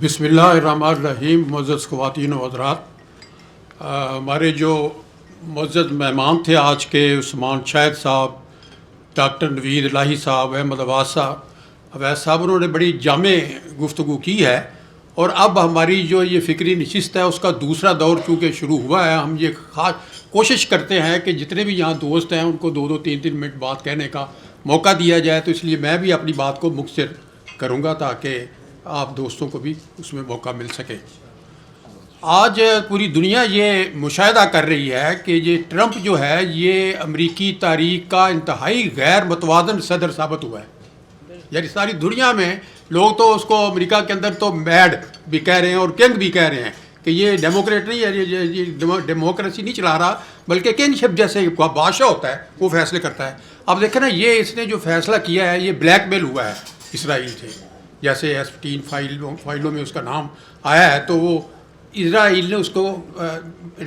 बिस्मिल्लाहिर्रहमानिर्रहीम। मुअज़्ज़ज़ ख़वातीन व हज़रात, हमारे जो मुअज़्ज़ज़ मेहमान थे आज के, उस्मान शाहिद साहब, डॉक्टर नवीद इलाही साहब, अहमद अवैस साहब, उन्होंने बड़ी जामे गुफ्तगू की है। और अब हमारी जो ये फ़िक्री नशिस्त है उसका दूसरा दौर चूँकि शुरू हुआ है, हम ये खास कोशिश करते हैं कि जितने भी यहाँ दोस्त हैं उनको 2-2, 3-3 मिनट बात कहने का मौका दिया जाए। तो इसलिए मैं भी अपनी बात को मुख्तसर करूँगा ताकि आप दोस्तों को भी उसमें मौका मिल सके। आज पूरी दुनिया ये मुशाहिदा कर रही है कि ये ट्रंप जो है ये अमरीकी तारीख का इंतहाई गैर मुतवाज़न सदर साबित हुआ है। यानी सारी दुनिया में लोग तो उसको अमेरिका के अंदर तो मैड भी कह रहे हैं और किंग भी कह रहे हैं कि ये डेमोक्रेट नहीं है, ये डेमोक्रेसी नहीं चला रहा, बल्कि किंगशिप जैसे बादशाह होता है वो फैसले करता है। अब देखें ना, ये इसने जो फैसला किया है ये ब्लैकमेल हुआ है इसराइल से। जैसे F-15 फाइलों में उसका नाम आया है, तो वो इसराइल ने उसको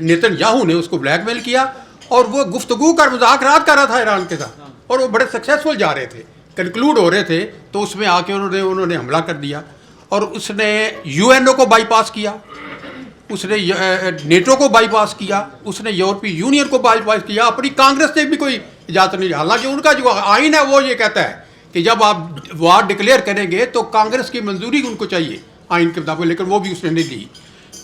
नेतन्याहू ने उसको ब्लैकमेल किया और वो गुफ्तगू का मुज़ाकरात कर रहा था ईरान के साथ और वो बड़े सक्सेसफुल जा रहे थे, कंक्लूड हो रहे थे। तो उसमें आके उन्होंने हमला कर दिया और उसने UNO को बाईपास किया, उसने नेटो को बाईपास किया, उसने यूरोपीय यूनियन को बाईपास किया, अपनी कांग्रेस से भी कोई इजाज़त नहीं। हालांकि उनका जो आइन है वो ये कहता है कि जब आप वार डिक्लेयर करेंगे तो कांग्रेस की मंजूरी उनको चाहिए आइन के मुताबिक, लेकिन वो भी उसने नहीं दी।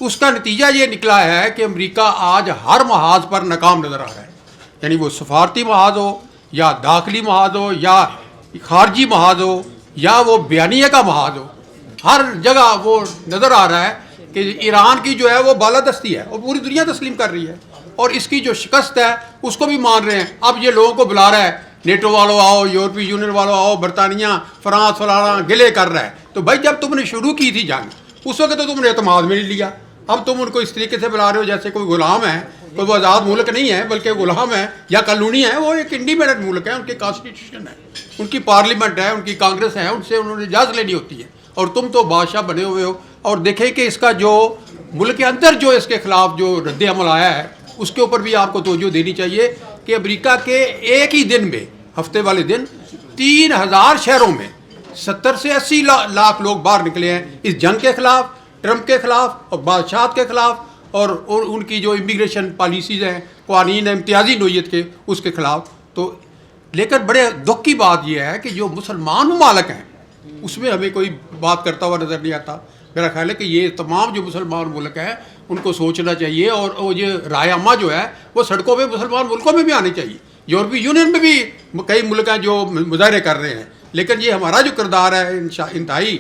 उसका नतीजा ये निकला है कि अमेरिका आज हर महाज पर नाकाम नज़र आ रहा है। यानी वो सफारती महाज हो या दाखिली महाज हो या खारजी महाज हो या वो बयानिया का महाज हो, हर जगह वो नज़र आ रहा है कि ईरान की जो है वो बालादस्ती है और पूरी दुनिया तस्लीम कर रही है और इसकी जो शिकस्त है उसको भी मान रहे हैं। अब ये लोगों को बुला रहा है, नेटो वालों आओ, यूरोपीय यूनियन वालों आओ, बरतानिया, फ्रांस फलाना गिले कर रहा है। तो भाई जब तुमने शुरू की थी जंग उस वक्त तो तुमने एतमाद में नहीं लिया। अब तुम उनको इस तरीके से बुला रहे हो जैसे कोई गुलाम है, कोई वो आज़ाद मुल्क नहीं है बल्कि गुलाम है या कॉलोनी है। वो एक इंडिपेंडेंट मुल्क है, उनकी कॉन्स्टिट्यूशन है, उनकी पार्लियामेंट है, उनकी कांग्रेस है, उनसे उन्होंने इजाज़त लेनी होती है और तुम तो बादशाह बने हुए हो। और देखें कि इसका जो मुल्क के अंदर जो इसके खिलाफ जो रद्द अमल आया है उसके ऊपर भी आपको तवज्जो देनी चाहिए कि अमेरिका के एक ही दिन में, हफ्ते वाले दिन, 3000 शहरों में 70 से 80 लाख लोग बाहर निकले हैं इस जंग के खिलाफ, ट्रंप के खिलाफ और बादशाह के खिलाफ और उनकी जो इमिग्रेशन पॉलिसीज़ हैं, कानून इम्तियाजी नोयत के, उसके खिलाफ। तो लेकिन बड़े दुख की बात यह है कि जो मुसलमान ममालिक हैं उसमें हमें कोई बात करता हुआ नज़र नहीं आता। मेरा ख्याल है कि ये तमाम जो मुसलमान मुल्क हैं उनको सोचना चाहिए और वो ये रायमा जो है वो सड़कों पे मुसलमान मुल्कों में भी आनी चाहिए। यूरोपीय यूनियन में भी कई मुल्क हैं जो मुजाहरे कर रहे हैं, लेकिन ये हमारा जो किरदार है इंतहाई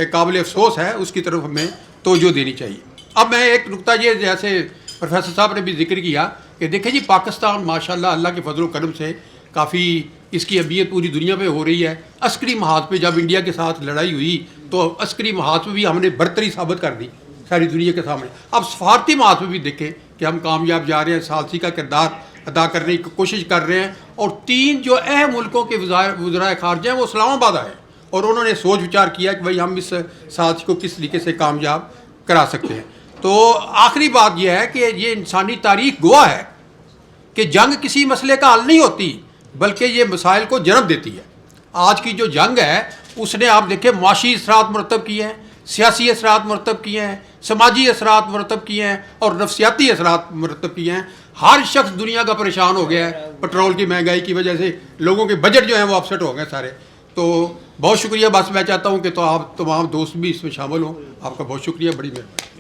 काबिल अफसोस है, उसकी तरफ हमें तवज्जो देनी चाहिए। अब मैं एक नुकता ये जैसे प्रोफेसर साहब ने भी जिक्र किया कि देखिए जी, पाकिस्तान माशाल्लाह अल्लाह के फजल करम से काफ़ी इसकी अहमियत पूरी दुनिया में हो रही है। अस्करी महाज पे जब इंडिया के साथ लड़ाई हुई तो अस्करी महाज पे भी हमने बरतरी साबित कर दी सारी दुनिया के सामने। अब सफारती महाज पे भी देखें कि हम कामयाब जा रहे हैं, सालसी का किरदार अदा करने की कोशिश कर रहे हैं। और 3 जो अहम मुल्कों के वज़राए ख़ारिजा हैं वो इस्लामाबाद आए और उन्होंने सोच विचार किया कि भाई हम इस सालसी को किस तरीके से कामयाब करा सकते हैं। तो आखिरी बात यह है कि ये इंसानी तारीख गवाह है कि जंग किसी मसले का हल नहीं होती बल्कि ये मसाइल को जन्म देती है। आज की जो जंग है उसने आप देखें माशी असरात मरतब किए हैं, सियासी असरात मरतब किए हैं, समाजी असरात मरतब किए हैं और नफसियाती असरात मरतब किए हैं। हर शख्स दुनिया का परेशान हो गया है पेट्रोल की महंगाई की वजह से, लोगों के बजट जो हैं वो अपसेट हो गए सारे। तो बहुत शुक्रिया। बस मैं चाहता हूँ कि तो आप तमाम दोस्त भी इसमें शामिल हों। आपका बहुत शुक्रिया, बड़ी मेहरबानी।